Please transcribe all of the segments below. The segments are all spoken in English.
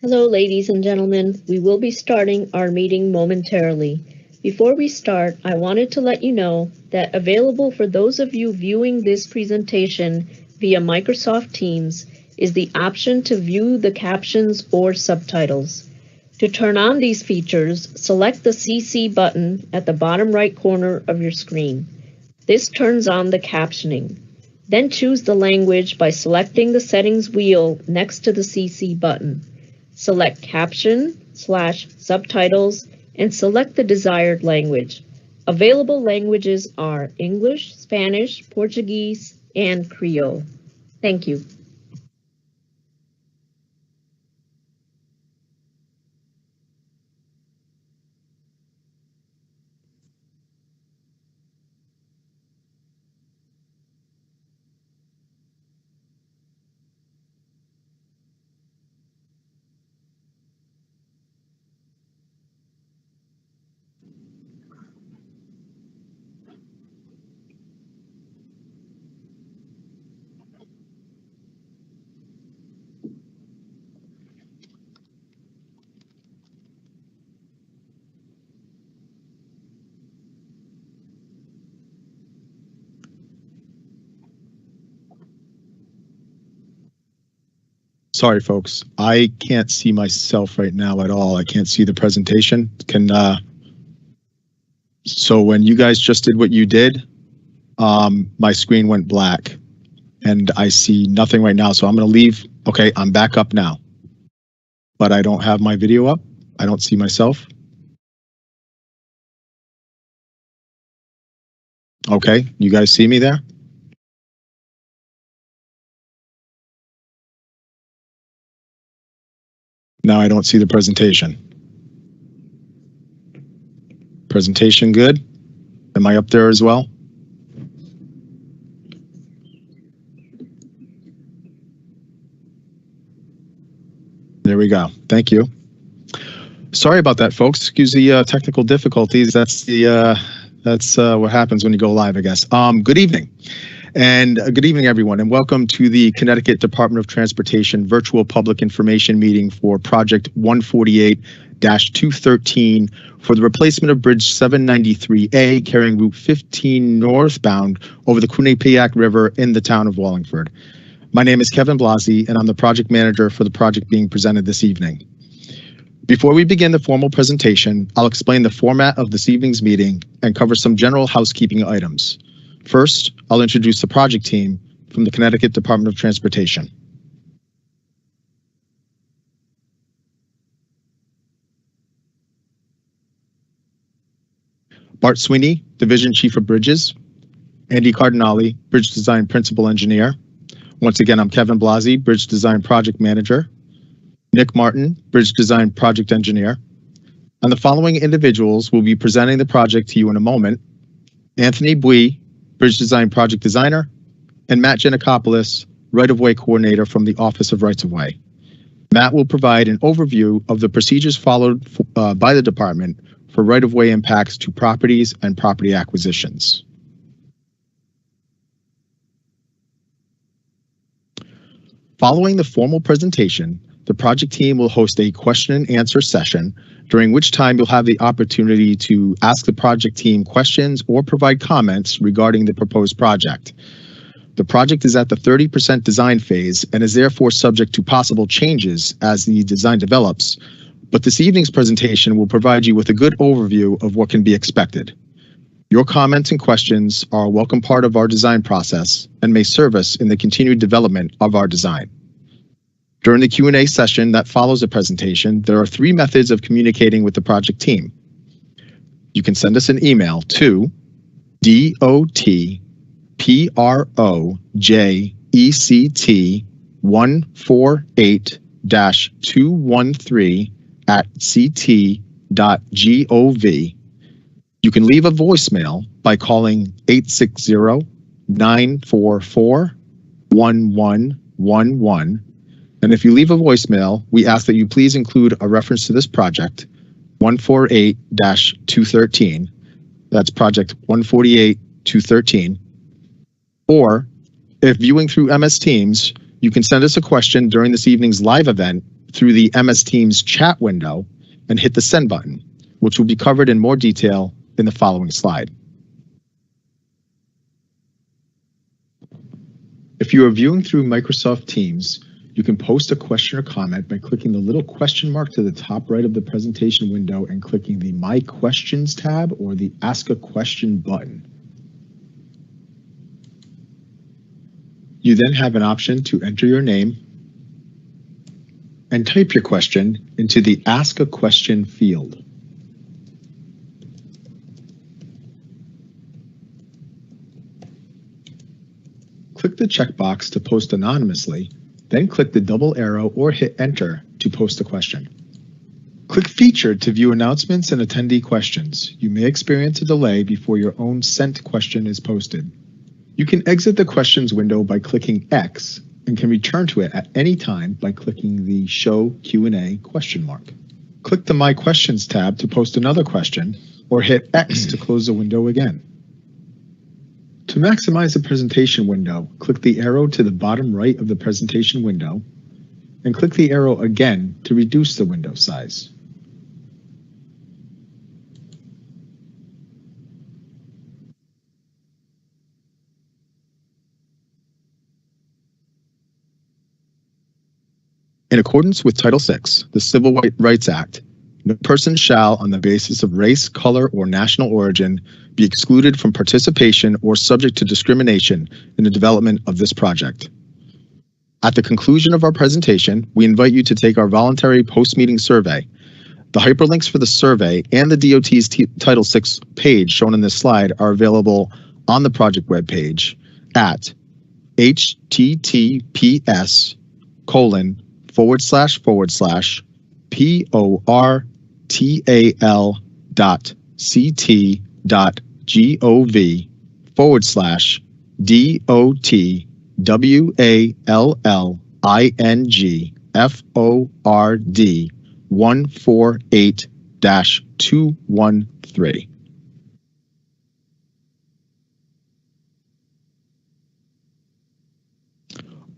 Hello, ladies and gentlemen. We will be starting our meeting momentarily. Before we start, I wanted to let you know that available for those of you viewing this presentation via Microsoft Teams is the option to view the captions or subtitles. To turn on these features, select the CC button at the bottom right corner of your screen. This turns on the captioning. Then choose the language by selecting the settings wheel next to the CC button. Select Caption/Subtitles and select the desired language. Available languages are English, Spanish, Portuguese, and Creole. Thank you. Sorry, folks. I can't see myself right now at all. I can't see the presentation. So when you guys just did what you did, my screen went black and I see nothing right now. So I'm going to leave. Okay, I'm back up now, but I don't have my video up. I don't see myself. Okay, you guys see me there? Now I don't see the presentation. Presentation good? Am I up there as well? There we go. Thank you. Sorry about that, folks. Excuse the technical difficulties. That's what happens when you go live, I guess. Good evening. And good evening, everyone, and welcome to the Connecticut Department of Transportation Virtual Public Information Meeting for Project 148-213 for the replacement of Bridge 793A carrying Route 15 northbound over the Quinnipiac River in the town of Wallingford. My name is Kevin Blasi, and I'm the project manager for the project being presented this evening. Before we begin the formal presentation, I'll explain the format of this evening's meeting and cover some general housekeeping items. First, I'll introduce the project team from the Connecticut Department of Transportation. Bart Sweeney, Division Chief of Bridges. Andy Cardinali, Bridge Design Principal Engineer. Once again, I'm Kevin Blasi, Bridge Design Project Manager. Nick Martin, Bridge Design Project Engineer. And the following individuals will be presenting the project to you in a moment. Anthony Bui, Bridge Design Project Designer, and Matt Giannakopoulos, Right-of-Way Coordinator from the Office of Rights-of-Way. Matt will provide an overview of the procedures followed by the department for right-of-way impacts to properties and property acquisitions. Following the formal presentation, the project team will host a question and answer session, during which time you'll have the opportunity to ask the project team questions or provide comments regarding the proposed project. The project is at the 30% design phase and is therefore subject to possible changes as the design develops, but this evening's presentation will provide you with a good overview of what can be expected. Your comments and questions are a welcome part of our design process and may serve us in the continued development of our design. During the Q&A session that follows the presentation, there are 3 methods of communicating with the project team. You can send us an email to dotproject148-213@ct.gov. You can leave a voicemail by calling 860-944-1111. And if you leave a voicemail, we ask that you please include a reference to this project, 148-213. That's project 148-213. Or if viewing through MS Teams, you can send us a question during this evening's live event through the MS Teams chat window and hit the send button, which will be covered in more detail in the following slide. If you are viewing through Microsoft Teams, you can post a question or comment by clicking the little question mark to the top right of the presentation window and clicking the My Questions tab or the Ask a Question button. You then have an option to enter your name and type your question into the Ask a Question field. Click the checkbox to post anonymously, then click the double arrow or hit Enter to post a question. Click Featured to view announcements and attendee questions. You may experience a delay before your own sent question is posted. You can exit the questions window by clicking X and can return to it at any time by clicking the Show Q&A question mark. Click the My Questions tab to post another question or hit X to close the window again. To maximize the presentation window, click the arrow to the bottom right of the presentation window and click the arrow again to reduce the window size. In accordance with Title VI, the Civil Rights Act, no person shall, on the basis of race, color, or national origin, be excluded from participation or subject to discrimination in the development of this project. At the conclusion of our presentation, we invite you to take our voluntary post-meeting survey. The hyperlinks for the survey and the DOT's Title VI page shown in this slide are available on the project webpage at https://portalwallingford148-213.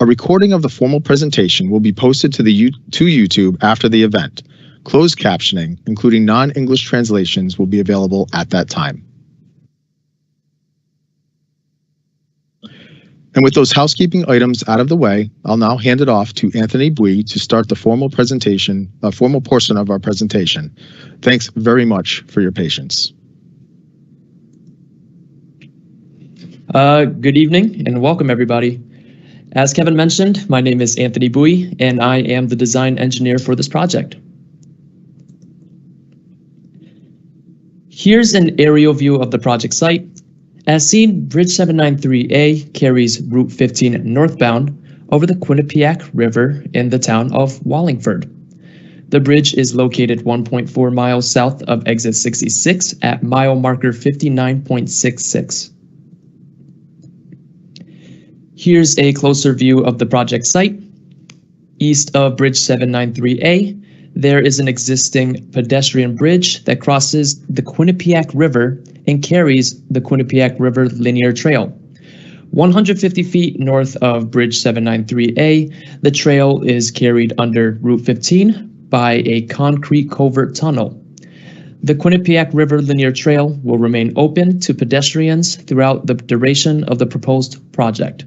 A recording of the formal presentation will be posted to YouTube after the event. Closed captioning, including non-English translations, will be available at that time. And with those housekeeping items out of the way, I'll now hand it off to Anthony Bui to start the formal portion of our presentation. Thanks very much for your patience. Good evening and welcome everybody. As Kevin mentioned, my name is Anthony Bui and I am the design engineer for this project. Here's an aerial view of the project site. As seen, Bridge 793A carries Route 15 northbound over the Quinnipiac River in the town of Wallingford. The bridge is located 1.4 miles south of exit 66 at mile marker 59.66. Here's a closer view of the project site. East of Bridge 793A, there is an existing pedestrian bridge that crosses the Quinnipiac River and carries the Quinnipiac River Linear Trail. 150 feet north of Bridge 793A, the trail is carried under Route 15 by a concrete culvert tunnel. The Quinnipiac River Linear Trail will remain open to pedestrians throughout the duration of the proposed project.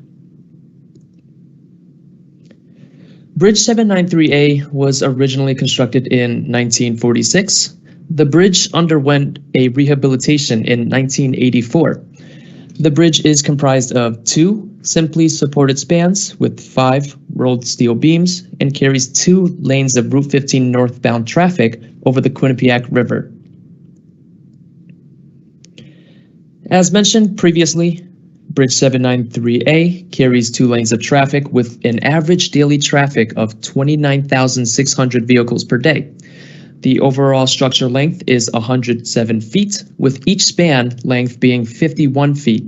Bridge 793A was originally constructed in 1946. The bridge underwent a rehabilitation in 1984. The bridge is comprised of 2 simply supported spans with 5 rolled steel beams and carries 2 lanes of Route 15 northbound traffic over the Quinnipiac River. As mentioned previously, Bridge 793A carries 2 lanes of traffic with an average daily traffic of 29,600 vehicles per day. The overall structure length is 107 feet, with each span length being 51 feet.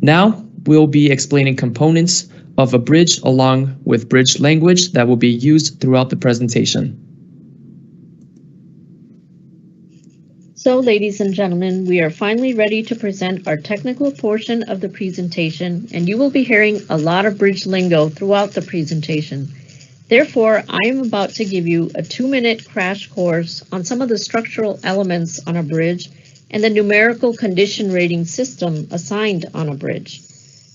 Now, we'll be explaining components of a bridge along with bridge language that will be used throughout the presentation. So, ladies and gentlemen, we are finally ready to present our technical portion of the presentation, and you will be hearing a lot of bridge lingo throughout the presentation. Therefore, I am about to give you a 2-minute crash course on some of the structural elements on a bridge and the numerical condition rating system assigned on a bridge.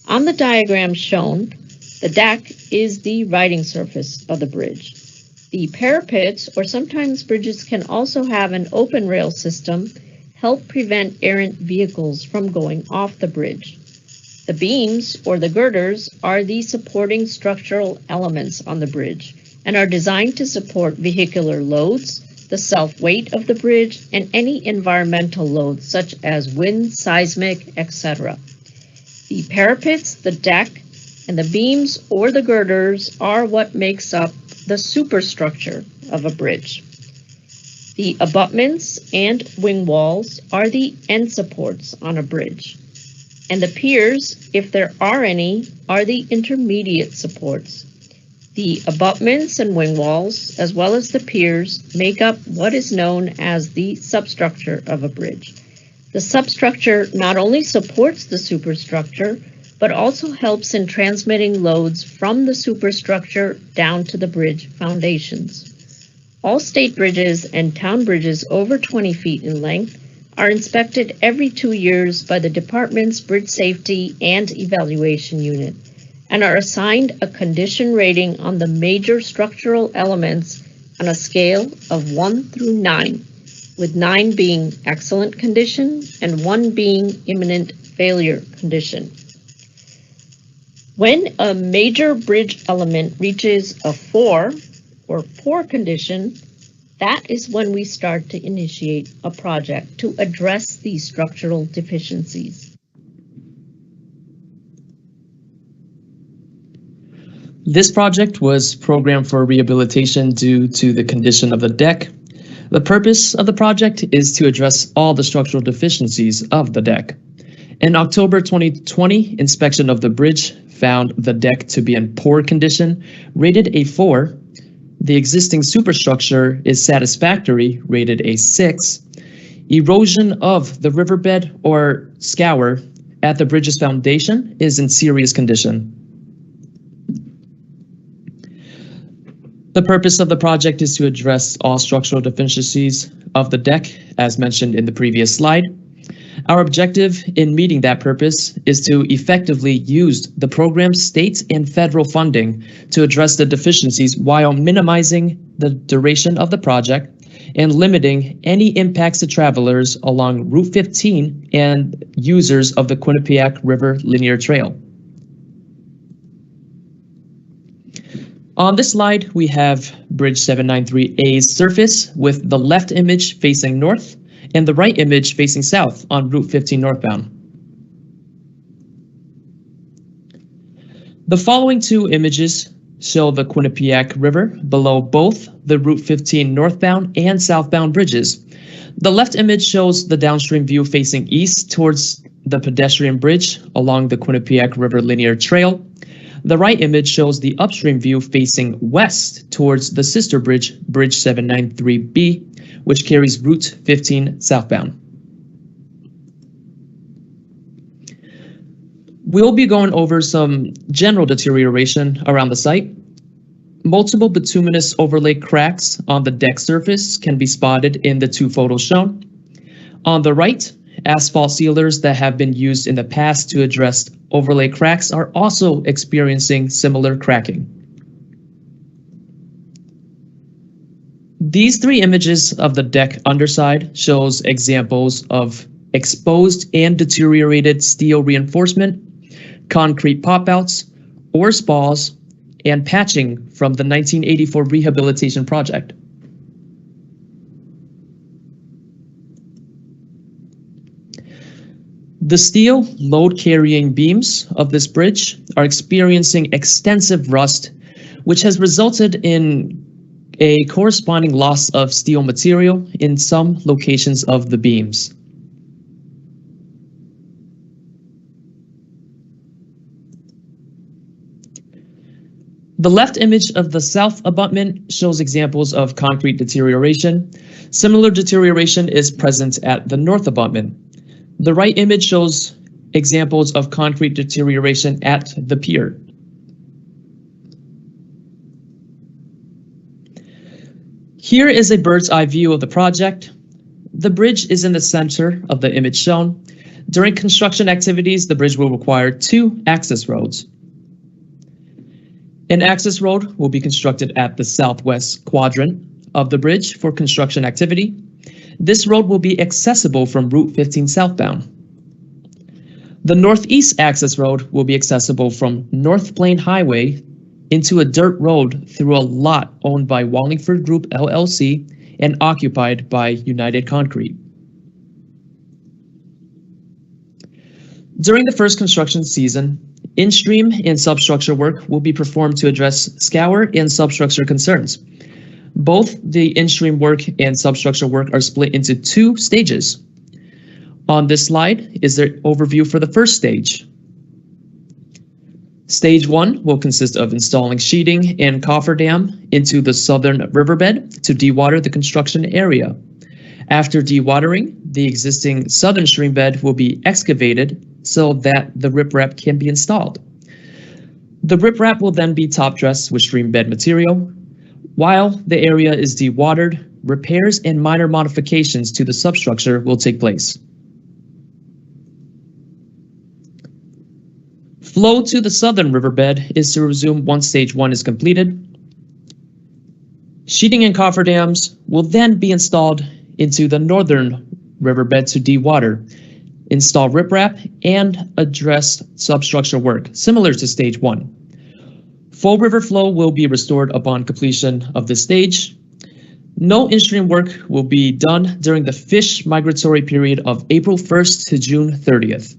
On the diagram shown, the deck is the riding surface of the bridge. The parapets, or sometimes bridges can also have an open rail system, help prevent errant vehicles from going off the bridge. The beams, or the girders, are the supporting structural elements on the bridge and are designed to support vehicular loads, the self-weight of the bridge, and any environmental loads such as wind, seismic, etc. The parapets, the deck, and the beams or the girders are what makes up the superstructure of a bridge. The abutments and wing walls are the end supports on a bridge. And the piers, if there are any, are the intermediate supports. The abutments and wing walls, as well as the piers, make up what is known as the substructure of a bridge. The substructure not only supports the superstructure, but also helps in transmitting loads from the superstructure down to the bridge foundations. All state bridges and town bridges over 20 feet in length are inspected every 2 years by the department's Bridge Safety and Evaluation Unit and are assigned a condition rating on the major structural elements on a scale of 1 through 9, with 9 being excellent condition and 1 being imminent failure condition. When a major bridge element reaches a 4 or poor condition, that is when we start to initiate a project to address these structural deficiencies. This project was programmed for rehabilitation due to the condition of the deck. The purpose of the project is to address all the structural deficiencies of the deck. In October 2020, inspection of the bridge found the deck to be in poor condition, rated a 4. The existing superstructure is satisfactory, rated a 6. Erosion of the riverbed or scour at the bridge's foundation is in serious condition. The purpose of the project is to address all structural deficiencies of the deck, as mentioned in the previous slide. Our objective in meeting that purpose is to effectively use the program's state and federal funding to address the deficiencies while minimizing the duration of the project and limiting any impacts to travelers along Route 15 and users of the Quinnipiac River Linear Trail. On this slide, we have Bridge 793A's surface with the left image facing north and the right image facing south on Route 15 northbound. The following 2 images show the Quinnipiac River below both the Route 15 northbound and southbound bridges. The left image shows the downstream view facing east towards the pedestrian bridge along the Quinnipiac River Linear Trail. The right image shows the upstream view facing west towards the sister bridge, Bridge 793B, which carries Route 15 southbound. We'll be going over some general deterioration around the site. Multiple bituminous overlay cracks on the deck surface can be spotted in the 2 photos shown. On the right, asphalt sealers that have been used in the past to address overlay cracks are also experiencing similar cracking. These 3 images of the deck underside shows examples of exposed and deteriorated steel reinforcement, concrete pop-outs or spalls, and patching from the 1984 rehabilitation project. The steel load-carrying beams of this bridge are experiencing extensive rust, which has resulted in a corresponding loss of steel material in some locations of the beams. The left image of the south abutment shows examples of concrete deterioration. Similar deterioration is present at the north abutment. The right image shows examples of concrete deterioration at the pier. Here is a bird's eye view of the project. The bridge is in the center of the image shown. During construction activities, the bridge will require 2 access roads. An access road will be constructed at the southwest quadrant of the bridge for construction activity. This road will be accessible from Route 15 southbound. The northeast access road will be accessible from North Plain Highway into a dirt road through a lot owned by Wallingford Group LLC and occupied by United Concrete. During the first construction season, in-stream and substructure work will be performed to address scour and substructure concerns. Both the in-stream work and substructure work are split into 2 stages. On this slide is the overview for the first stage. Stage 1 will consist of installing sheeting and cofferdam into the southern riverbed to dewater the construction area. After dewatering, the existing southern stream bed will be excavated so that the riprap can be installed. The riprap will then be top dressed with stream bed material. While the area is dewatered, repairs and minor modifications to the substructure will take place. Flow to the southern riverbed is to resume once stage 1 is completed. Sheeting and cofferdams will then be installed into the northern riverbed to dewater, install riprap, and address substructure work, similar to stage 1. Full river flow will be restored upon completion of this stage. No in-stream work will be done during the fish migratory period of April 1st to June 30th.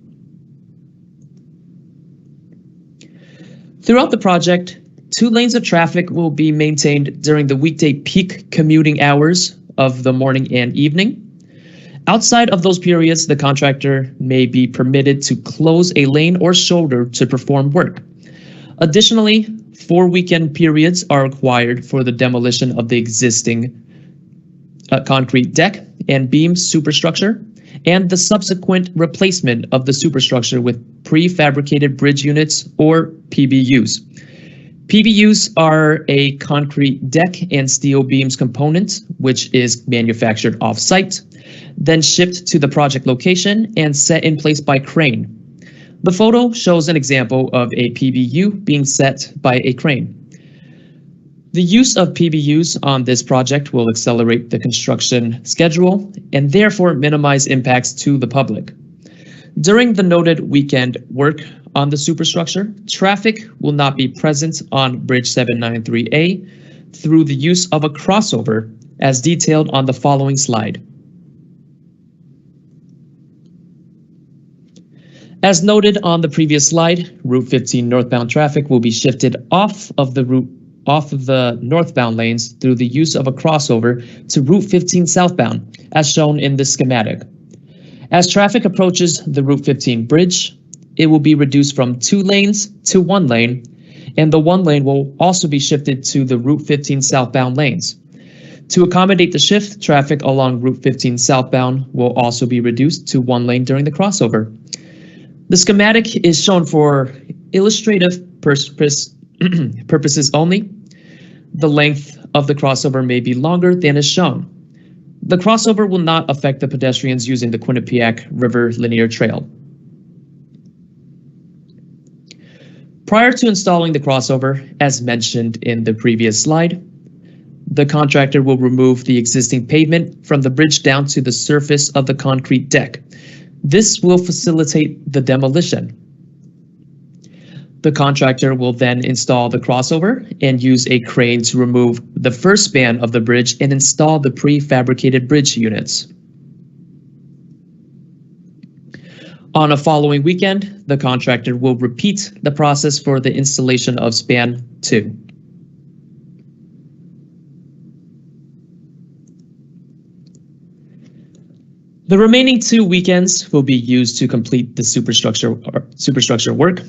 Throughout the project, 2 lanes of traffic will be maintained during the weekday peak commuting hours of the morning and evening. Outside of those periods, the contractor may be permitted to close a lane or shoulder to perform work. Additionally, 4 weekend periods are required for the demolition of the existing concrete deck and beam superstructure and the subsequent replacement of the superstructure with prefabricated bridge units or PBUs. PBUs are a concrete deck and steel beams component, which is manufactured off-site, then shipped to the project location and set in place by crane. The photo shows an example of a PBU being set by a crane. The use of PBUs on this project will accelerate the construction schedule and therefore minimize impacts to the public. During the noted weekend work on the superstructure, traffic will not be present on Bridge 793A through the use of a crossover as detailed on the following slide. As noted on the previous slide, Route 15 northbound traffic will be shifted off of the northbound lanes through the use of a crossover to Route 15 southbound, as shown in this schematic. As traffic approaches the Route 15 bridge, it will be reduced from 2 lanes to 1 lane, and the 1 lane will also be shifted to the Route 15 southbound lanes. To accommodate the shift, traffic along Route 15 southbound will also be reduced to 1 lane during the crossover. The schematic is shown for illustrative purposes only. The length of the crossover may be longer than is shown. The crossover will not affect the pedestrians using the Quinnipiac River Linear Trail. Prior to installing the crossover, as mentioned in the previous slide, the contractor will remove the existing pavement from the bridge down to the surface of the concrete deck. This will facilitate the demolition. The contractor will then install the crossover and use a crane to remove the first span of the bridge and install the prefabricated bridge units. On a following weekend, the contractor will repeat the process for the installation of span 2. The remaining 2 weekends will be used to complete the superstructure work.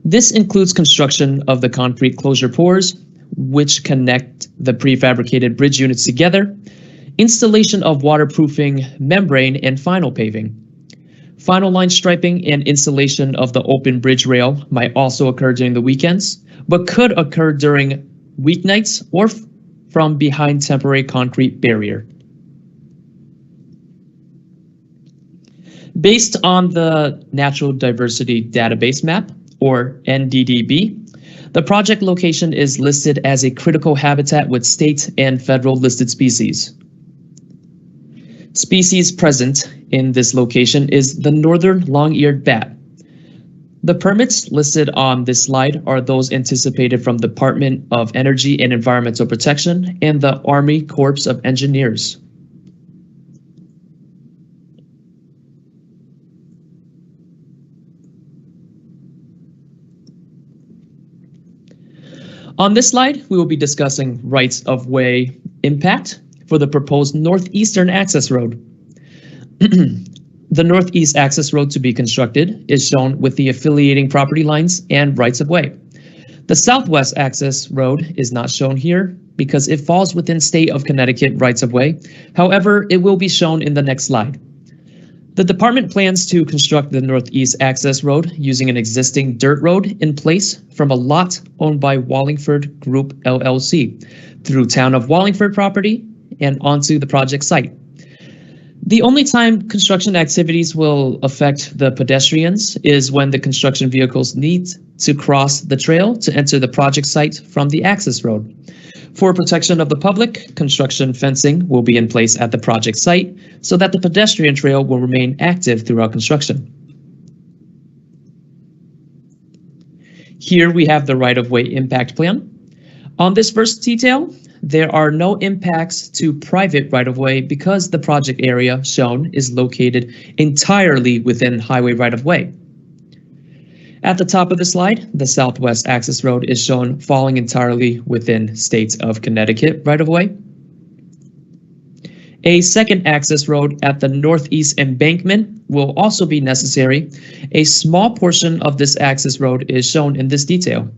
This includes construction of the concrete closure pours, which connect the prefabricated bridge units together, installation of waterproofing membrane, and final paving. Final line striping and installation of the open bridge rail might also occur during the weekends, but could occur during weeknights or from behind temporary concrete barrier. Based on the Natural Diversity Database Map, or NDDB, the project location is listed as a critical habitat with state and federal listed species. Species present in this location is the northern long-eared bat. The permits listed on this slide are those anticipated from Department of Energy and Environmental Protection and the Army Corps of Engineers. On this slide, we will be discussing rights of way impact for the proposed northeastern access road. The northeast access road to be constructed is shown with the affiliating property lines and rights of way. The southwest access road is not shown here because it falls within state of Connecticut rights of way. However, it will be shown in the next slide. The department plans to construct the northeast access road using an existing dirt road in place from a lot owned by Wallingford Group LLC through Town of Wallingford property and onto the project site. The only time construction activities will affect the pedestrians is when the construction vehicles need to cross the trail to enter the project site from the access road. For protection of the public, construction fencing will be in place at the project site so that the pedestrian trail will remain active throughout construction. Here we have the right-of-way impact plan. On this first detail, there are no impacts to private right-of-way because the project area shown is located entirely within highway right-of-way. At the top of the slide, the southwest access road is shown falling entirely within state of Connecticut right-of-way. A second access road at the northeast embankment will also be necessary. A small portion of this access road is shown in this detail.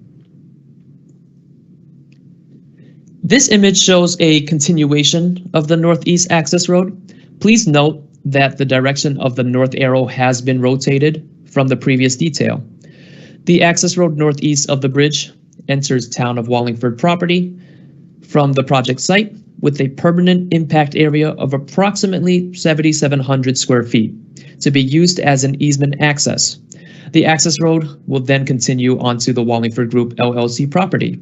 This image shows a continuation of the northeast access road. Please note that the direction of the north arrow has been rotated from the previous detail. The access road northeast of the bridge enters Town of Wallingford property from the project site with a permanent impact area of approximately 7,700 square feet to be used as an easement access. The access road will then continue onto the Wallingford Group LLC property.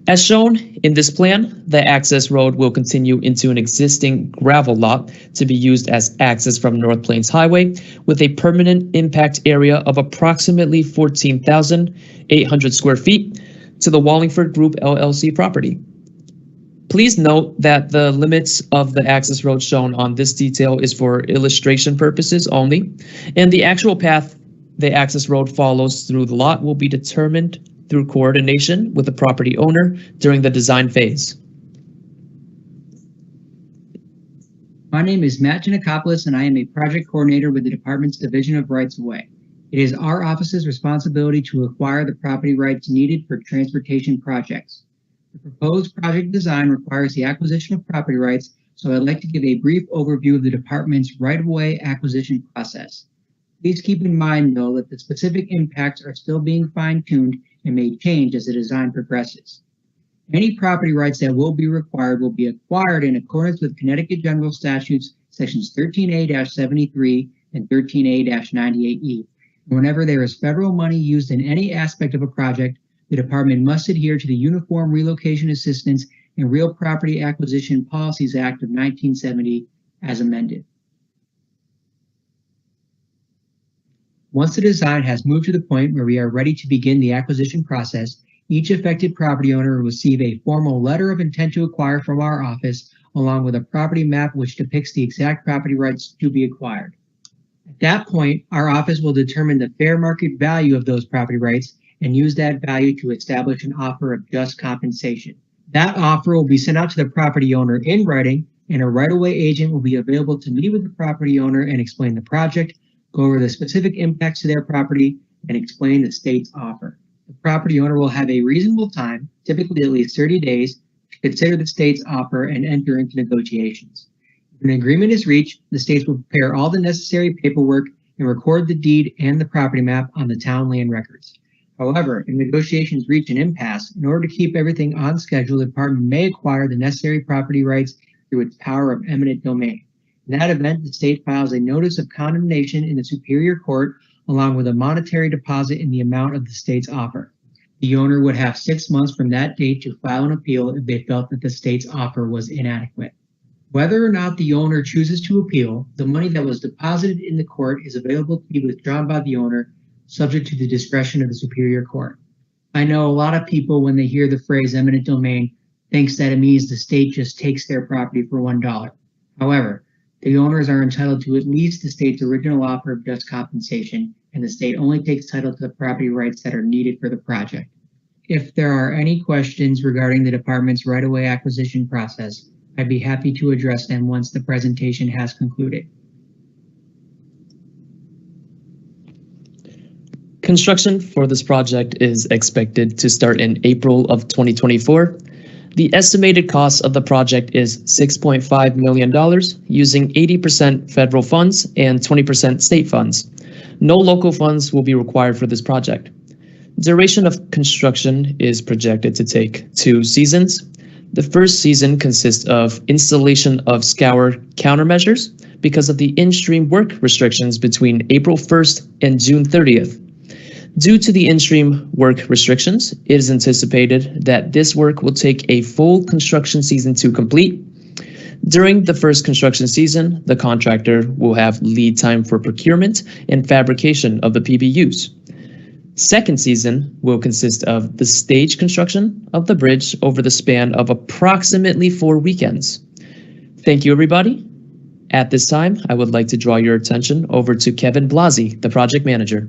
As shown in this plan, the access road will continue into an existing gravel lot to be used as access from North Plains Highway with a permanent impact area of approximately 14,800 square feet to the Wallingford Group LLC property. Please note that the limits of the access road shown on this detail is for illustration purposes only, and the actual path the access road follows through the lot will be determined through coordination with the property owner during the design phase. My name is Matt Giannakopoulos, and I am a project coordinator with the department's Division of Rights of Way. It is our office's responsibility to acquire the property rights needed for transportation projects. The proposed project design requires the acquisition of property rights, so I'd like to give a brief overview of the department's right-of-way acquisition process. Please keep in mind, though, that the specific impacts are still being fine-tuned and may change as the design progresses. Any property rights that will be required will be acquired in accordance with Connecticut General Statutes Sections 13A-73 and 13A-98E. Whenever there is federal money used in any aspect of a project, the department must adhere to the Uniform Relocation Assistance and Real Property Acquisition Policies Act of 1970 as amended. Once the design has moved to the point where we are ready to begin the acquisition process, each affected property owner will receive a formal letter of intent to acquire from our office, along with a property map which depicts the exact property rights to be acquired. At that point, our office will determine the fair market value of those property rights and use that value to establish an offer of just compensation. That offer will be sent out to the property owner in writing, and a right-of-way agent will be available to meet with the property owner and explain the project, go over the specific impacts to their property, and explain the state's offer. The property owner will have a reasonable time, typically at least 30 days, to consider the state's offer and enter into negotiations. If an agreement is reached, the states will prepare all the necessary paperwork and record the deed and the property map on the town land records. However, if negotiations reach an impasse, in order to keep everything on schedule, the department may acquire the necessary property rights through its power of eminent domain. In that event, the state files a notice of condemnation in the Superior Court along with a monetary deposit in the amount of the state's offer. The owner would have 6 months from that date to file an appeal if they felt that the state's offer was inadequate. Whether or not the owner chooses to appeal, the money that was deposited in the court is available to be withdrawn by the owner, subject to the discretion of the Superior Court. I know a lot of people, when they hear the phrase eminent domain, thinks that it means the state just takes their property for $1. However, the owners are entitled to at least the state's original offer of just compensation, and the state only takes title to the property rights that are needed for the project. If there are any questions regarding the department's right-of-way acquisition process, I'd be happy to address them once the presentation has concluded. Construction for this project is expected to start in April of 2024. The estimated cost of the project is $6.5 million, using 80% federal funds and 20% state funds. No local funds will be required for this project. Duration of construction is projected to take 2 seasons. The first season consists of installation of scour countermeasures because of the in-stream work restrictions between April 1st and June 30th. Due to the in-stream work restrictions, it is anticipated that this work will take a full construction season to complete. During the first construction season, the contractor will have lead time for procurement and fabrication of the PBUs. Second season will consist of the stage construction of the bridge over the span of approximately 4 weekends. Thank you, everybody. At this time, I would like to draw your attention over to Kevin Blasi, the project manager.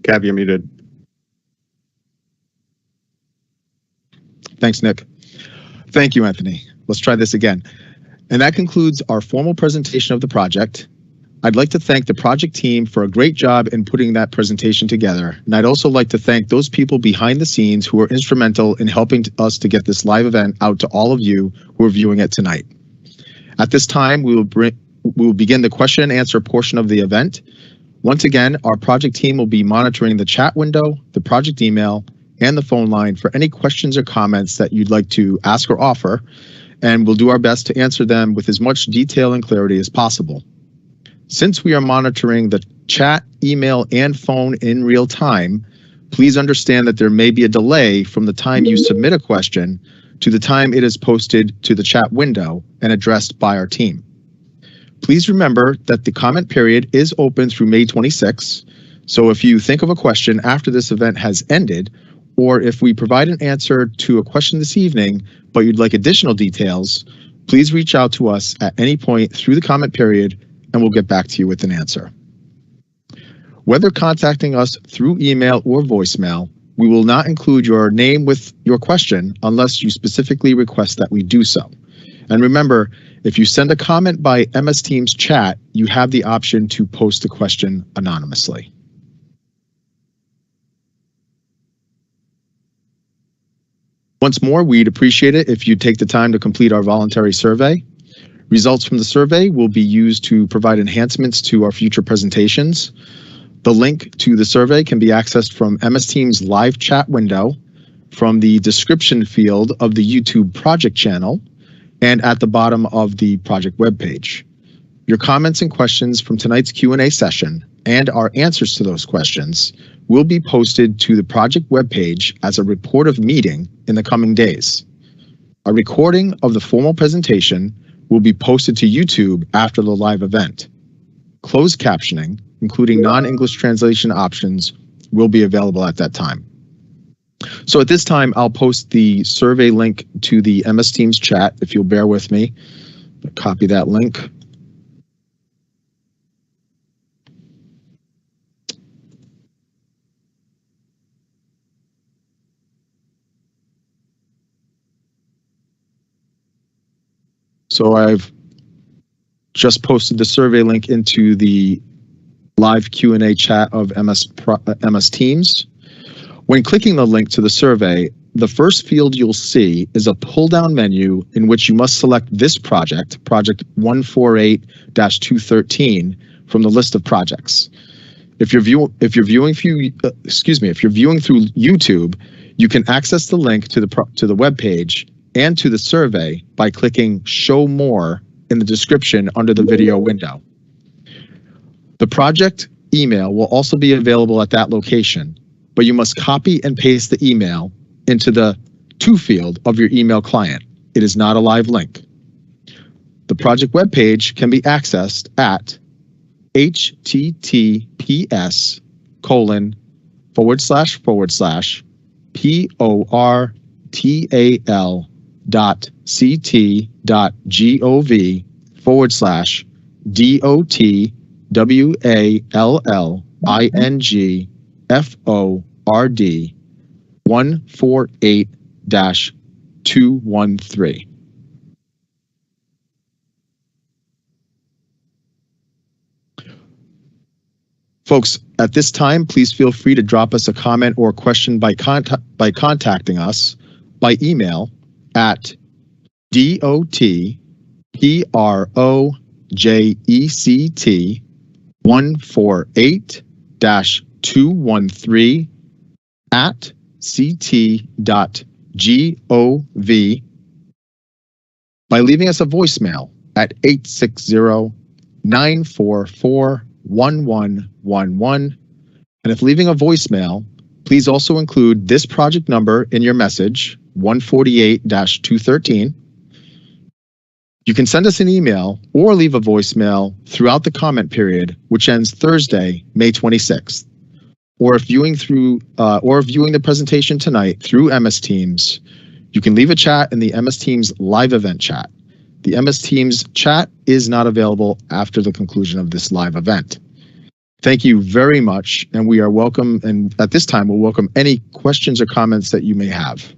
Cav, you're muted. Thanks, Nick. Thank you, Anthony. Let's try this again. And that concludes our formal presentation of the project. I'd like to thank the project team for a great job in putting that presentation together. And I'd also like to thank those people behind the scenes who were instrumental in helping us to get this live event out to all of you who are viewing it tonight. At this time, we will begin the question and answer portion of the event. Once again, our project team will be monitoring the chat window, the project email, and the phone line for any questions or comments that you'd like to ask or offer, and we'll do our best to answer them with as much detail and clarity as possible. Since we are monitoring the chat, email, and phone in real time, please understand that there may be a delay from the time you submit a question to the time it is posted to the chat window and addressed by our team. Please remember that the comment period is open through May 26, so if you think of a question after this event has ended, or if we provide an answer to a question this evening, but you'd like additional details, please reach out to us at any point through the comment period and we'll get back to you with an answer. Whether contacting us through email or voicemail, we will not include your name with your question unless you specifically request that we do so. And remember, if you send a comment by MS Teams chat, you have the option to post a question anonymously. Once more, we'd appreciate it if you'd take the time to complete our voluntary survey. Results from the survey will be used to provide enhancements to our future presentations. The link to the survey can be accessed from MS Teams live chat window, from the description field of the YouTube project channel, and at the bottom of the project webpage. Your comments and questions from tonight's Q&A session and our answers to those questions will be posted to the project webpage as a report of meeting in the coming days. A recording of the formal presentation will be posted to YouTube after the live event. Closed captioning, including non-English translation options, will be available at that time. So at this time, I'll post the survey link to the MS Teams chat, if you'll bear with me. Copy that link. So I've just posted the survey link into the live Q&A chat of MS Teams. When clicking the link to the survey, the first field you'll see is a pull-down menu in which you must select this project, Project 148-213, from the list of projects. If you're viewing through YouTube, you can access the link to the web page and to the survey by clicking Show More in the description under the video window. The project email will also be available at that location, but you must copy and paste the email into the To field of your email client. It is not a live link. The project webpage can be accessed at https://portwallford/POR-TAL.CT.gov/DOT-148-213. Folks, at this time, please feel free to drop us a comment or question by contacting us by email at dotproject148-213@ct.gov, by leaving us a voicemail at 860-944-1111. And if leaving a voicemail, please also include this project number in your message, 148-213. You can send us an email or leave a voicemail throughout the comment period, which ends Thursday, May 26th. Or if viewing the presentation tonight through MS Teams, you can leave a chat in the MS Teams live event chat. The MS Teams chat is not available after the conclusion of this live event. Thank you very much, and we are welcome, and at this time, we'll welcome any questions or comments that you may have.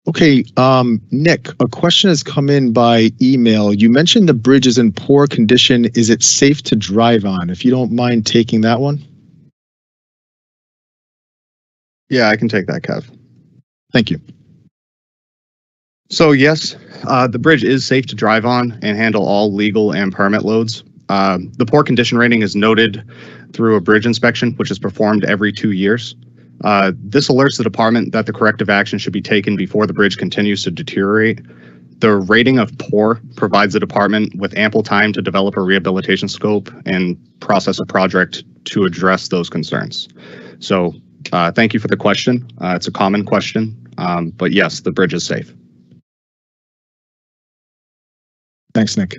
Okay, Nick, a question has come in by email. You mentioned the bridge is in poor condition. Is it safe to drive on? If you don't mind taking that one. Yeah, I can take that, Kev. Thank you. So yes, the bridge is safe to drive on and handle all legal and permit loads. The poor condition rating is noted through a bridge inspection, which is performed every 2 years. This alerts the department that the corrective action should be taken before the bridge continues to deteriorate. The rating of poor provides the department with ample time to develop a rehabilitation scope and process a project to address those concerns. So thank you for the question. It's a common question, but yes, the bridge is safe. Thanks, Nick.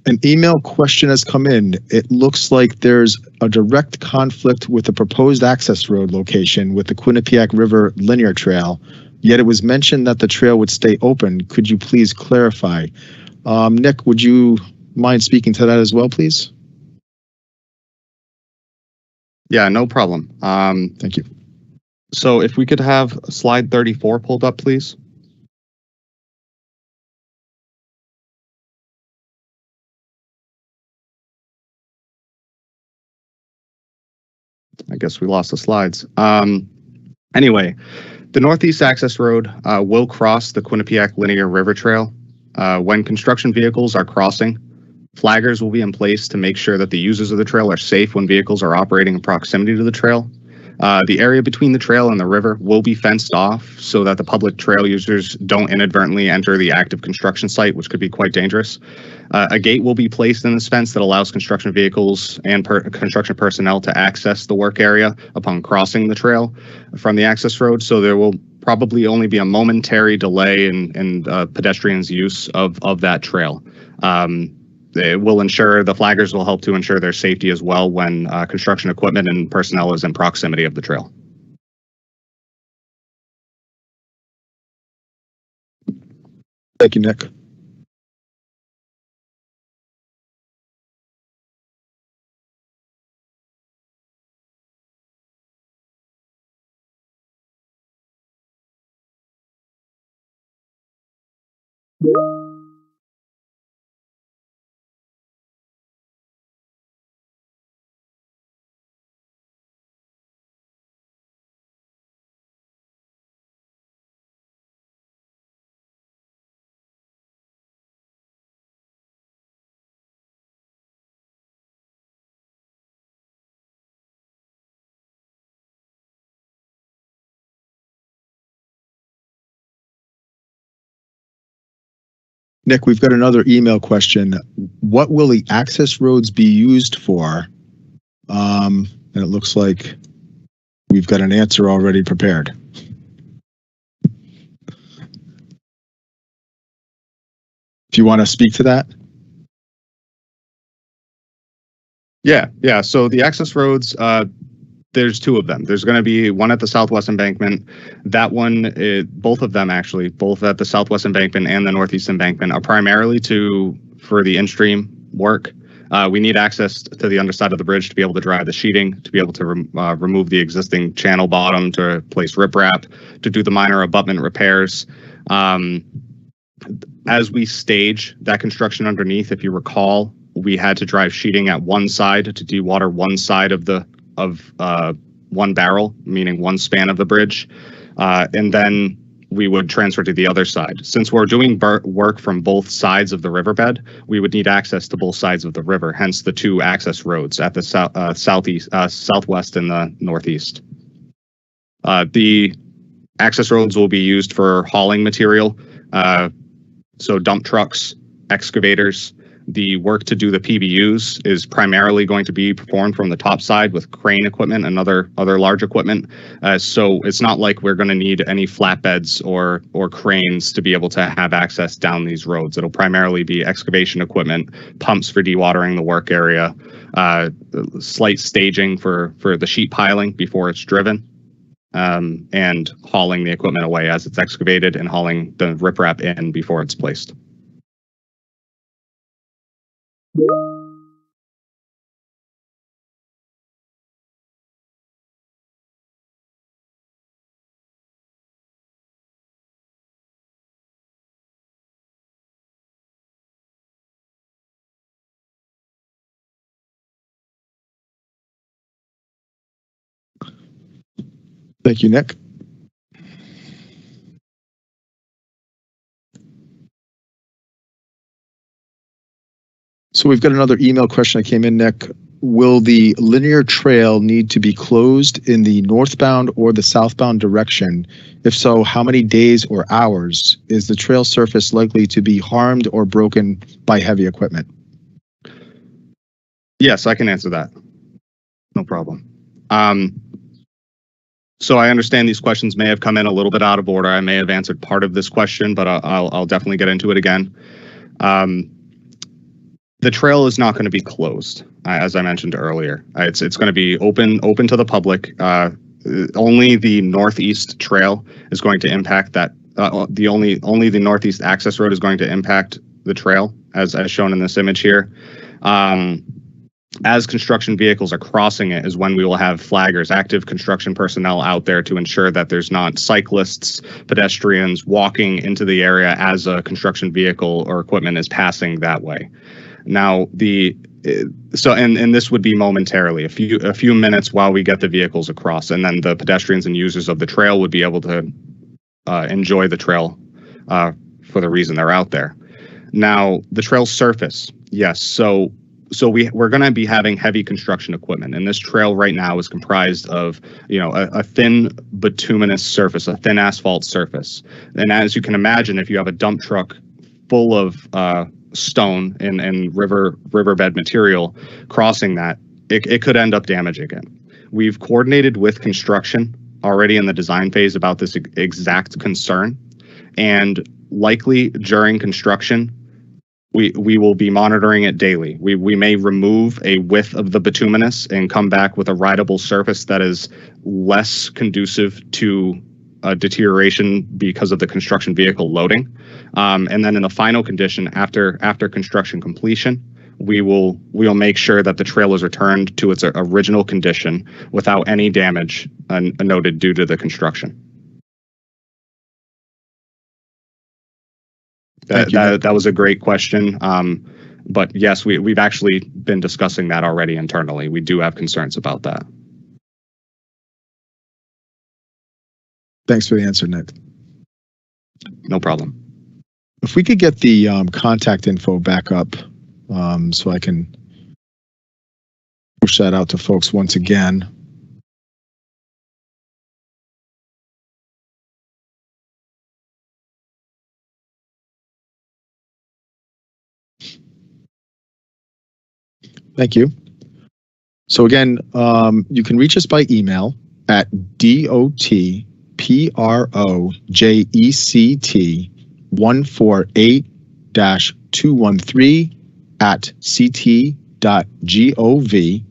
An email question has come in. It looks like there's a direct conflict with the proposed access road location with the Quinnipiac River Linear Trail, yet it was mentioned that the trail would stay open. Could you please clarify? Nick, would you mind speaking to that as well, please? Yeah, no problem. Thank you. So if we could have slide 34 pulled up, please. I guess we lost the slides. Anyway, the Northeast Access Road will cross the Quinnipiac Linear River Trail. When construction vehicles are crossing, flaggers will be in place to make sure that the users of the trail are safe when vehicles are operating in proximity to the trail. The area between the trail and the river will be fenced off so that the public trail users don't inadvertently enter the active construction site, which could be quite dangerous. A gate will be placed in this fence that allows construction vehicles and construction personnel to access the work area upon crossing the trail from the access road. So there will probably only be a momentary delay in pedestrians' use of that trail. It will ensure, the flaggers will help to ensure their safety as well when construction equipment and personnel is in proximity of the trail. Thank you, Nick. Nick, we've got another email question. What will the access roads be used for? And it looks like we've got an answer already prepared. Do you want to speak to that? Yeah. So the access roads, there's two of them. There's going to be one at the Southwest Embankment. That one, both of them actually, both at the Southwest Embankment and the Northeast Embankment, are primarily for the in-stream work. We need access to the underside of the bridge to be able to dry the sheeting, to be able to remove the existing channel bottom, to place riprap, to do the minor abutment repairs. As we stage that construction underneath, if you recall, we had to drive sheeting at one side to dewater one side of one barrel, meaning one span of the bridge, and then we would transfer to the other side. Since we're doing work from both sides of the riverbed, we would need access to both sides of the river, hence the two access roads at the southwest and the northeast. The access roads will be used for hauling material, so dump trucks, excavators. The work to do the PBUs is primarily going to be performed from the top side with crane equipment and other large equipment. So it's not like we're going to need any flatbeds or cranes to be able to have access down these roads. It'll primarily be excavation equipment, pumps for dewatering the work area, slight staging for the sheet piling before it's driven, and hauling the equipment away as it's excavated and hauling the riprap in before it's placed. Thank you, Nick. So So we've got another email question that came in, Nick. Will the linear trail need to be closed in the northbound or the southbound direction? If so, how many days or hours? Is the trail surface likely to be harmed or broken by heavy equipment? Yes, I can answer that. No problem. So I understand these questions may have come in a little bit out of order. I may have answered part of this question, but I'll definitely get into it again. The trail is not going to be closed, as I mentioned earlier. It's going to be open to the public. Only the northeast trail is going to impact that. Only the northeast access road is going to impact the trail, as shown in this image here. As construction vehicles are crossing it is when we will have flaggers, active construction personnel out there to ensure that there's not cyclists, pedestrians walking into the area as a construction vehicle or equipment is passing that way. Now, and this would be momentarily, a few minutes while we get the vehicles across, and then the pedestrians and users of the trail would be able to enjoy the trail for the reason they're out there. Now, the trail surface, yes. So we're going to be having heavy construction equipment, and this trail right now is comprised of, a thin bituminous surface, a thin asphalt surface. And as you can imagine, if you have a dump truck full of stone and riverbed material crossing that, it could end up damaging it. We've coordinated with construction already in the design phase about this exact concern, and likely during construction, we will be monitoring it daily. We may remove a width of the bituminous and come back with a rideable surface that is less conducive to deterioration because of the construction vehicle loading. And then in the final condition, after construction completion, we'll make sure that the trail is returned to its original condition without any damage noted due to the construction. That was a great question. But yes, we've actually been discussing that already internally. We do have concerns about that. Thanks for the answer, Nick. No problem. If we could get the contact info back up so I can push that out to folks once again. Thank you. So again, you can reach us by email at dotproject213-ct.gov.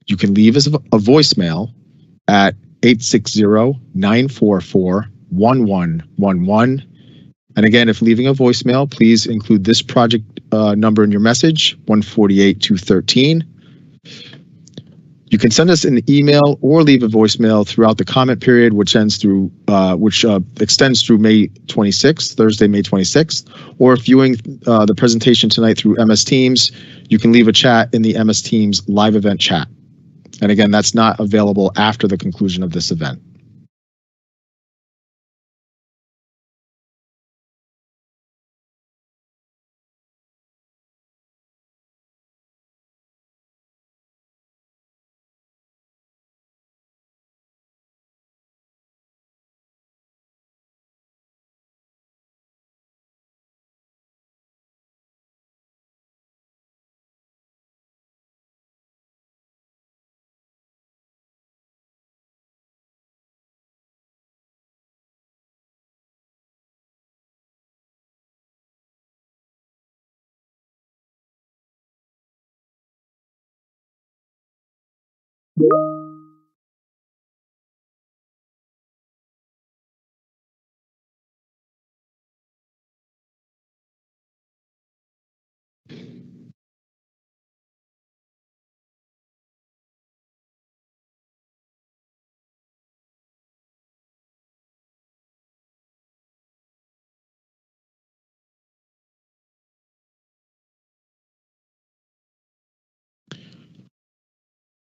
You can leave us a voicemail at 860-944-1111. And again, if leaving a voicemail, please include this project number in your message, 148-213. You can send us an email or leave a voicemail throughout the comment period, which extends through May 26th, Thursday, May 26th. Or if viewing the presentation tonight through MS Teams, you can leave a chat in the MS Teams live event chat. And again, that's not available after the conclusion of this event.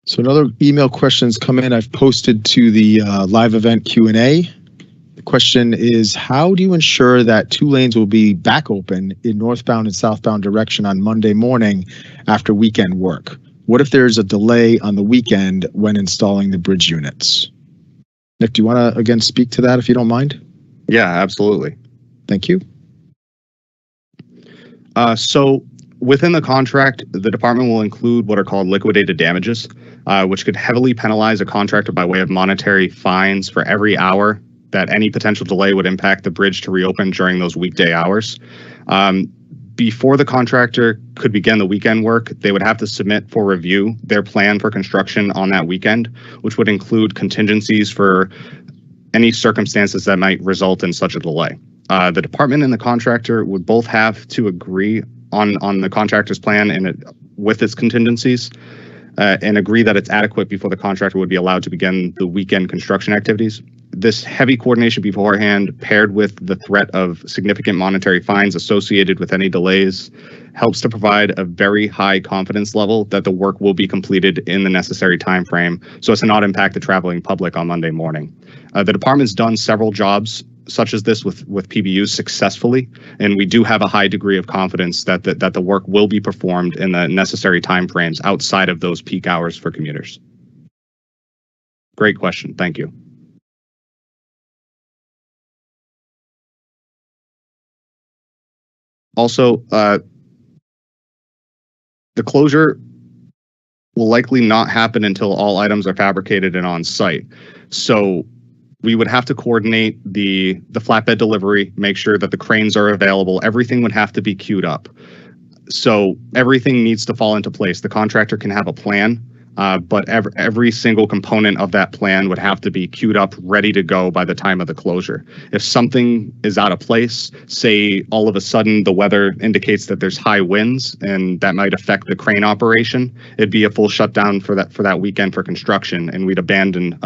So another email questions come in. I've posted to the live event Q&A. question is, how do you ensure that 2 lanes will be back open in northbound and southbound direction on Monday morning after weekend work? What if there's a delay on the weekend when installing the bridge units? Nick, do you want to again speak to that if you don't mind? Yeah, absolutely. Thank you. So within the contract, the department will include what are called liquidated damages, which could heavily penalize a contractor by way of monetary fines for every hour that any potential delay would impact the bridge to reopen during those weekday hours. Before the contractor could begin the weekend work, they would have to submit for review their plan for construction on that weekend, which would include contingencies for any circumstances that might result in such a delay. The department and the contractor would both have to agree on the contractor's plan and with its contingencies and agree that it's adequate before the contractor would be allowed to begin the weekend construction activities. This heavy coordination beforehand, paired with the threat of significant monetary fines associated with any delays, helps to provide a very high confidence level that the work will be completed in the necessary time frame so as to not impact the traveling public on Monday morning. The department's done several jobs such as this with PBUs successfully, and we do have a high degree of confidence that the work will be performed in the necessary time frames outside of those peak hours for commuters. Great question. Thank you. Also, the closure will likely not happen until all items are fabricated and on site. So we would have to coordinate the flatbed delivery, make sure that the cranes are available. Everything would have to be queued up. So everything needs to fall into place. The contractor can have a plan, but every single component of that plan would have to be queued up, ready to go by the time of the closure. If something is out of place, say all of a sudden the weather indicates that there's high winds and that might affect the crane operation, it'd be a full shutdown for that weekend for construction, and we'd abandon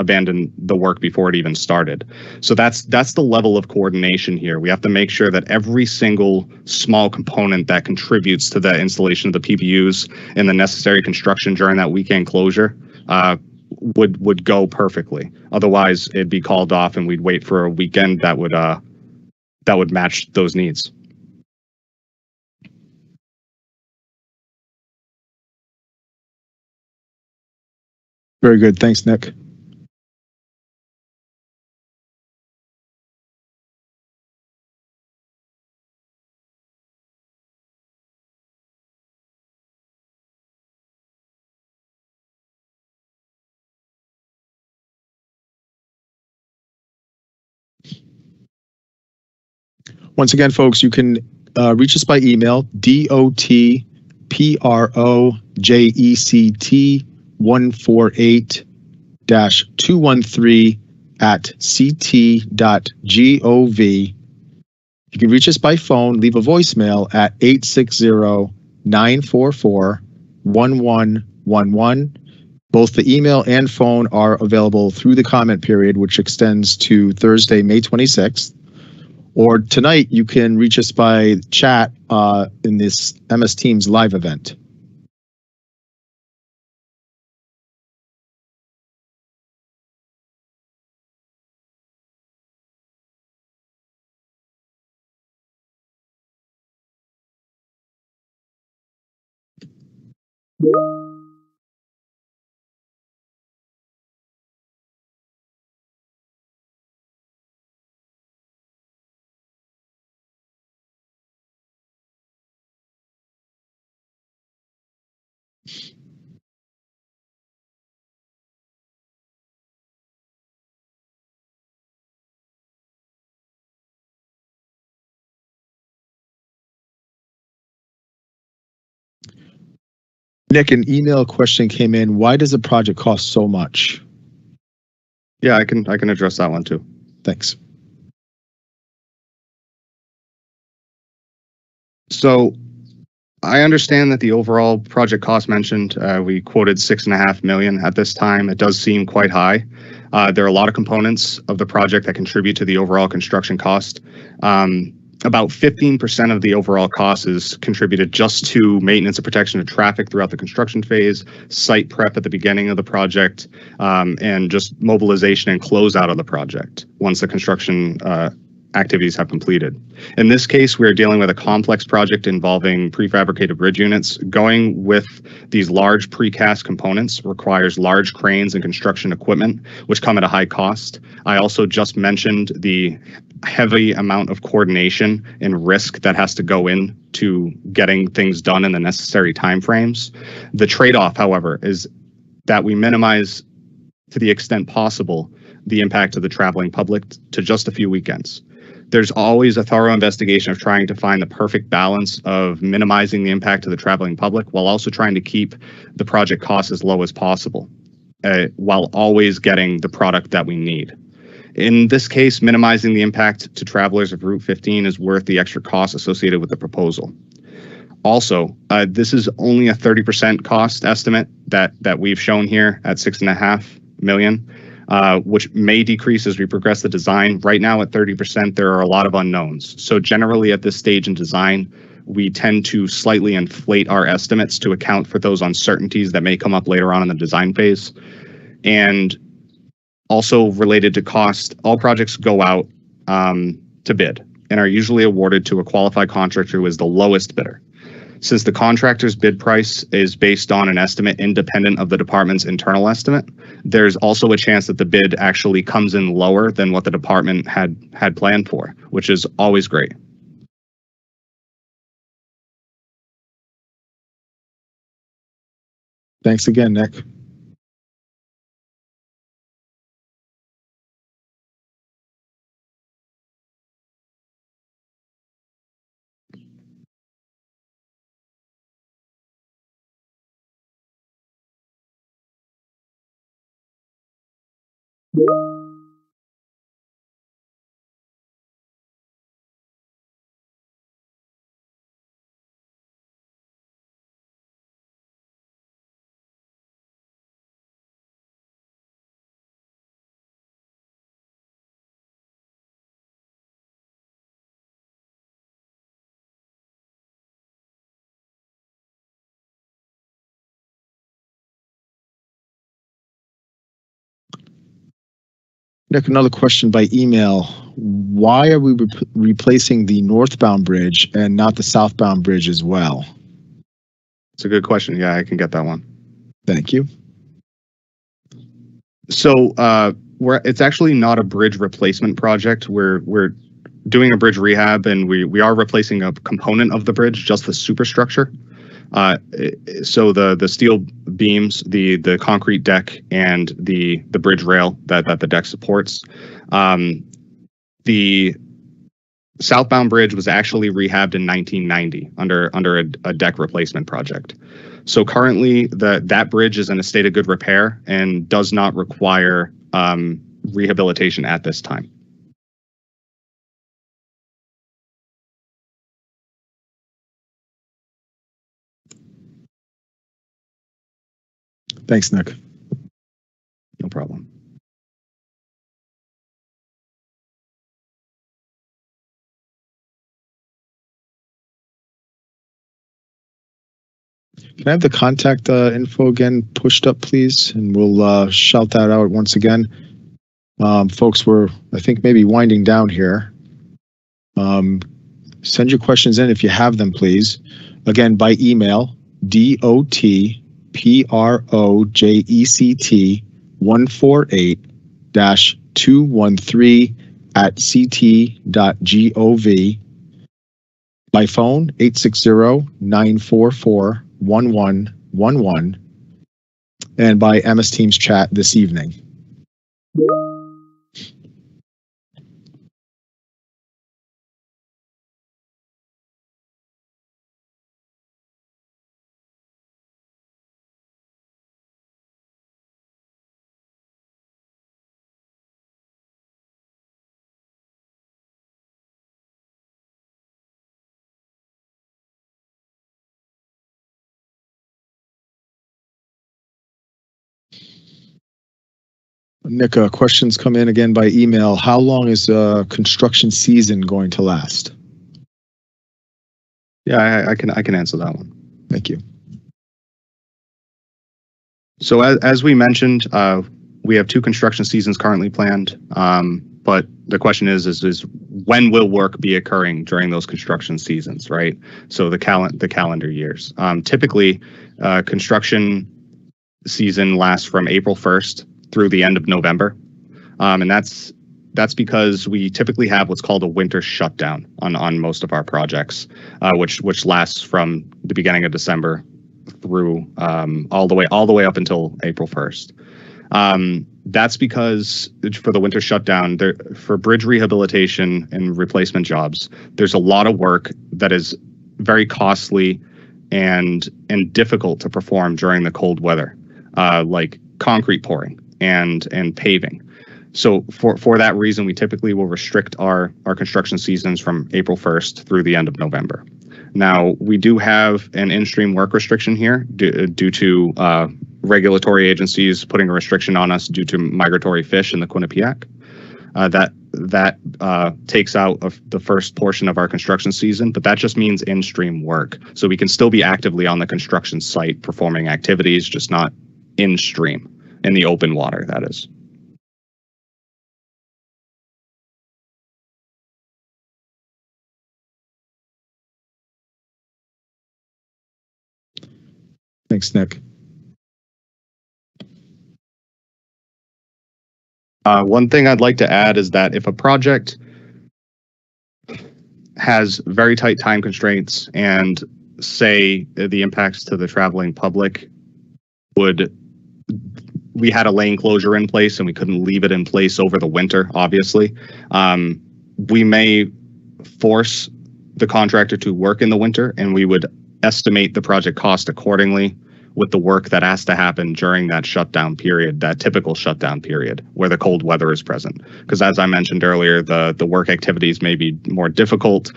the work before it even started. So that's the level of coordination here. We have to make sure that every single small component that contributes to the installation of the PBUs and the necessary construction during that weekend closure would go perfectly. Otherwise, it'd be called off, and we'd wait for a weekend that would match those needs. Very good. Thanks, Nick. Once again, folks, you can reach us by email, dotproject148-213@ct.gov. You can reach us by phone, leave a voicemail at 860-944-1111. Both the email and phone are available through the comment period, which extends to Thursday, May 26th. Or tonight, you can reach us by chat in this MS Teams live event. Nick, an email question came in. Why does the project cost so much? Yeah, I can address that one too. Thanks. So I understand that the overall project cost mentioned, we quoted $6.5 million at this time. It does seem quite high. There are a lot of components of the project that contribute to the overall construction cost. About 15% of the overall cost is contributed just to maintenance and protection of traffic throughout the construction phase, site prep at the beginning of the project, and just mobilization and closeout of the project once the construction activities have completed. In this case, we are dealing with a complex project involving prefabricated bridge units. Going with these large precast components requires large cranes and construction equipment, which come at a high cost. I also just mentioned the heavy amount of coordination and risk that has to go in to getting things done in the necessary timeframes. The trade-off, however, is that we minimize to the extent possible the impact of the traveling public to just a few weekends. There's always a thorough investigation of trying to find the perfect balance of minimizing the impact to the traveling public while also trying to keep the project costs as low as possible, while always getting the product that we need. In this case, minimizing the impact to travelers of Route 15 is worth the extra costs associated with the proposal. Also, this is only a 30% cost estimate that we've shown here at $6.5 million. Which may decrease as we progress the design. Right now at 30%, there are a lot of unknowns. So generally at this stage in design, we tend to slightly inflate our estimates to account for those uncertainties that may come up later on in the design phase. And also related to cost, all projects go out to bid and are usually awarded to a qualified contractor who is the lowest bidder. Since the contractor's bid price is based on an estimate independent of the department's internal estimate, there's also a chance that the bid actually comes in lower than what the department had planned for, which is always great. Thanks again, Nick. Nick, another question by email. Why are we replacing the northbound bridge and not the southbound bridge as well? It's a good question. Yeah, I can get that one. Thank you. So it's actually not a bridge replacement project. We're doing a bridge rehab, and we are replacing a component of the bridge, just the superstructure. So the steel beams, the concrete deck, and the bridge rail that the deck supports. The southbound bridge was actually rehabbed in 1990 under a deck replacement project. So currently that bridge is in a state of good repair and does not require rehabilitation at this time. Thanks, Nick. No problem. Can I have the contact info again pushed up, please? And we'll shout that out once again. Folks, we're, I think, maybe winding down here. Send your questions in if you have them, please. Again, by email, dotproject213-213@ct.gov. By phone, 860-944-1111. And by MS Teams chat this evening. Nick, questions come in again by email. How long is construction season going to last? Yeah, I can answer that one. Thank you. So as we mentioned, we have 2 construction seasons currently planned. But the question is when will work be occurring during those construction seasons, right? So the calendar years. Typically, construction season lasts from April 1st through the end of November, and that's because we typically have what's called a winter shutdown on most of our projects, which lasts from the beginning of December through all the way up until April 1st. That's because for the winter shutdown, for bridge rehabilitation and replacement jobs, there's a lot of work that is very costly and difficult to perform during the cold weather, like concrete pouring and paving. So for that reason, we typically will restrict our construction seasons from April 1st through the end of November. Now, we do have an in-stream work restriction here due to regulatory agencies putting a restriction on us due to migratory fish in the Quinnipiac. That takes out of the first portion of our construction season, but that just means in-stream work. So we can still be actively on the construction site performing activities, just not in-stream, in the open water, that is. Thanks, Nick. One thing I'd like to add is that if a project has very tight time constraints and say the impacts to the traveling public we had a lane closure in place and we couldn't leave it in place over the winter, obviously, we may force the contractor to work in the winter, and we would estimate the project cost accordingly with the work that has to happen during that shutdown period, that typical shutdown period where the cold weather is present. Because as I mentioned earlier, the work activities may be more difficult,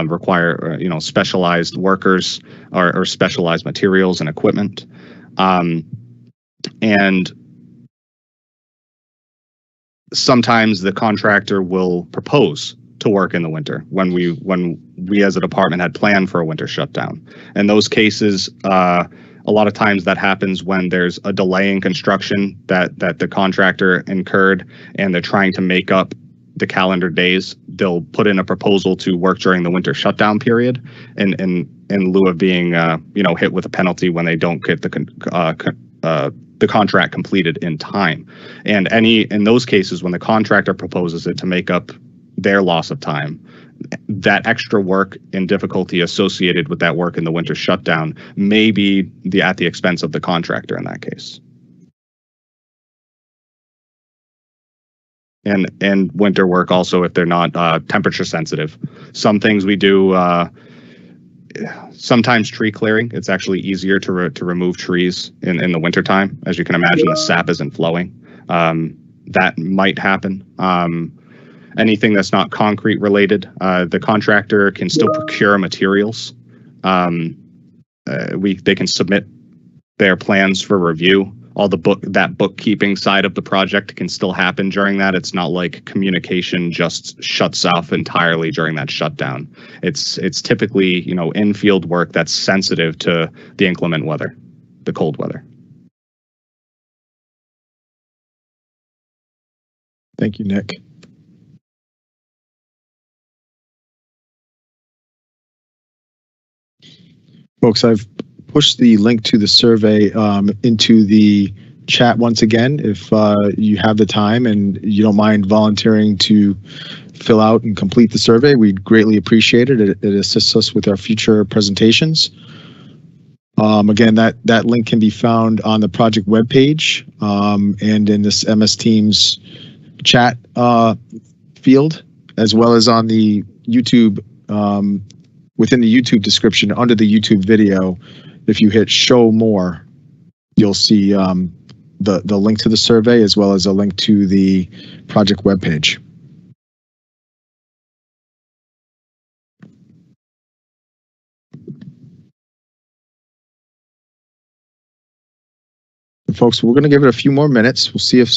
require specialized workers or specialized materials and equipment. And sometimes the contractor will propose to work in the winter when we as a department had planned for a winter shutdown. In those cases, a lot of times that happens when there's a delay in construction that the contractor incurred and they're trying to make up the calendar days. They'll put in a proposal to work during the winter shutdown period in lieu of being hit with a penalty when they don't get the contract completed in time. And in those cases, when the contractor proposes it to make up their loss of time, that extra work and difficulty associated with that work in the winter shutdown may be at the expense of the contractor in that case. And winter work also, if they're not temperature sensitive. Some things we do, sometimes tree clearing. It's actually easier to remove trees in the wintertime. As you can imagine, the sap isn't flowing. That might happen. Anything that's not concrete related, the contractor can still procure materials. They can submit their plans for review. All that bookkeeping side of the project can still happen during that. It's not like communication just shuts off entirely during that shutdown. It's typically in-field work that's sensitive to the inclement weather, the cold weather. Thank you, Nick. Folks, I've pushed the link to the survey into the chat once again. If you have the time and you don't mind volunteering to fill out and complete the survey, we'd greatly appreciate it. It assists us with our future presentations. Again, that link can be found on the project webpage and in this MS Teams chat field, as well as on the YouTube, within the YouTube description under the YouTube video. If you hit show more, you'll see the link to the survey as well as a link to the project webpage. Folks, we're going to give it a few more minutes. We'll see if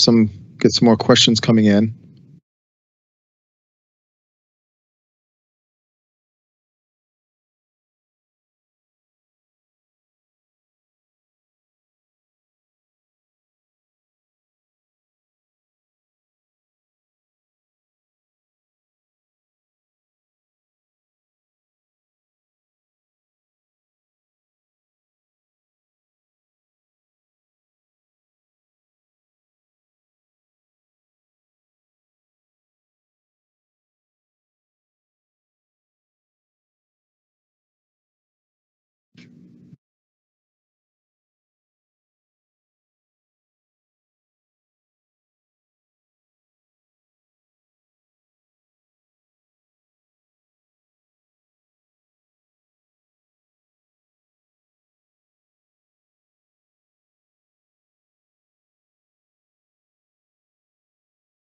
get some more questions coming in.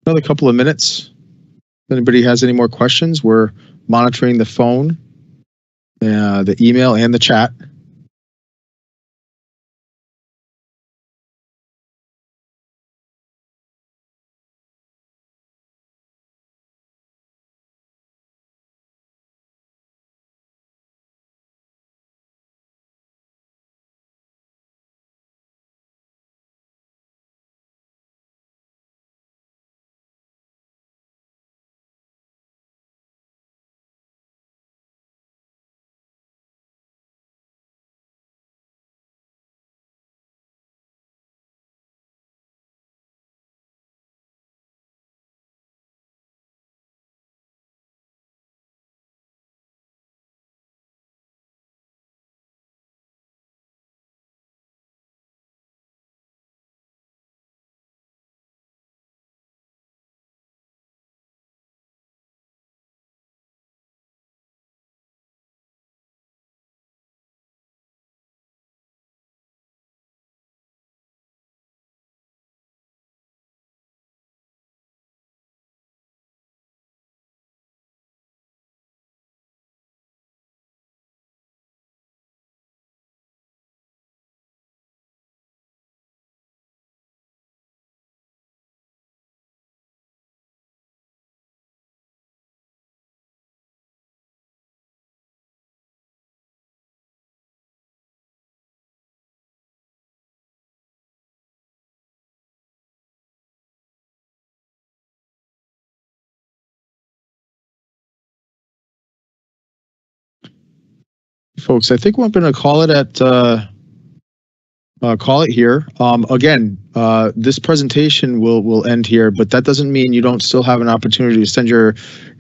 another couple of minutes. If anybody has any more questions, we're monitoring the phone, the email, and the chat. Folks, I think we're going to call it here. Again, this presentation will end here, but that doesn't mean you don't still have an opportunity to send your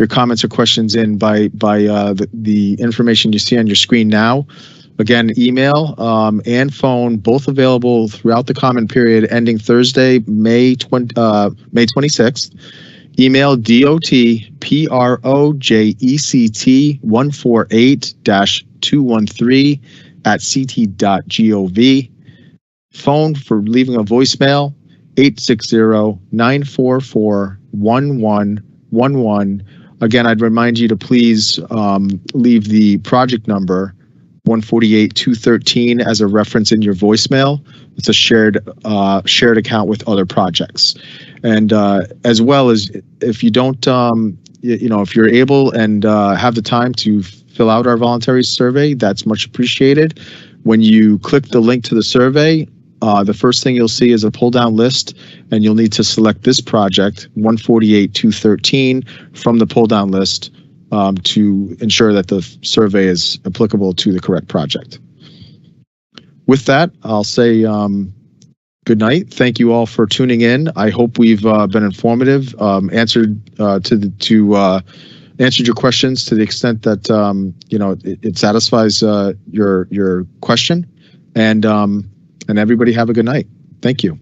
comments or questions in by the information you see on your screen now. Again, email and phone, both available throughout the comment period ending Thursday, May 26th. Email dotproject-213-213 Phone for leaving a voicemail, 860-944-1111. Again, I'd remind you to please leave the project number 148-213 as a reference in your voicemail. It's a shared account with other projects. And as well as if you don't, if you're able and have the time to fill out our voluntary survey, that's much appreciated. When you click the link to the survey, the first thing you'll see is a pull-down list, and you'll need to select this project, 148-213, from the pull-down list to ensure that the survey is applicable to the correct project. With that, I'll say good night. Thank you all for tuning in. I hope we've been informative, answered your questions to the extent that it satisfies your question, and everybody have a good night. Thank you.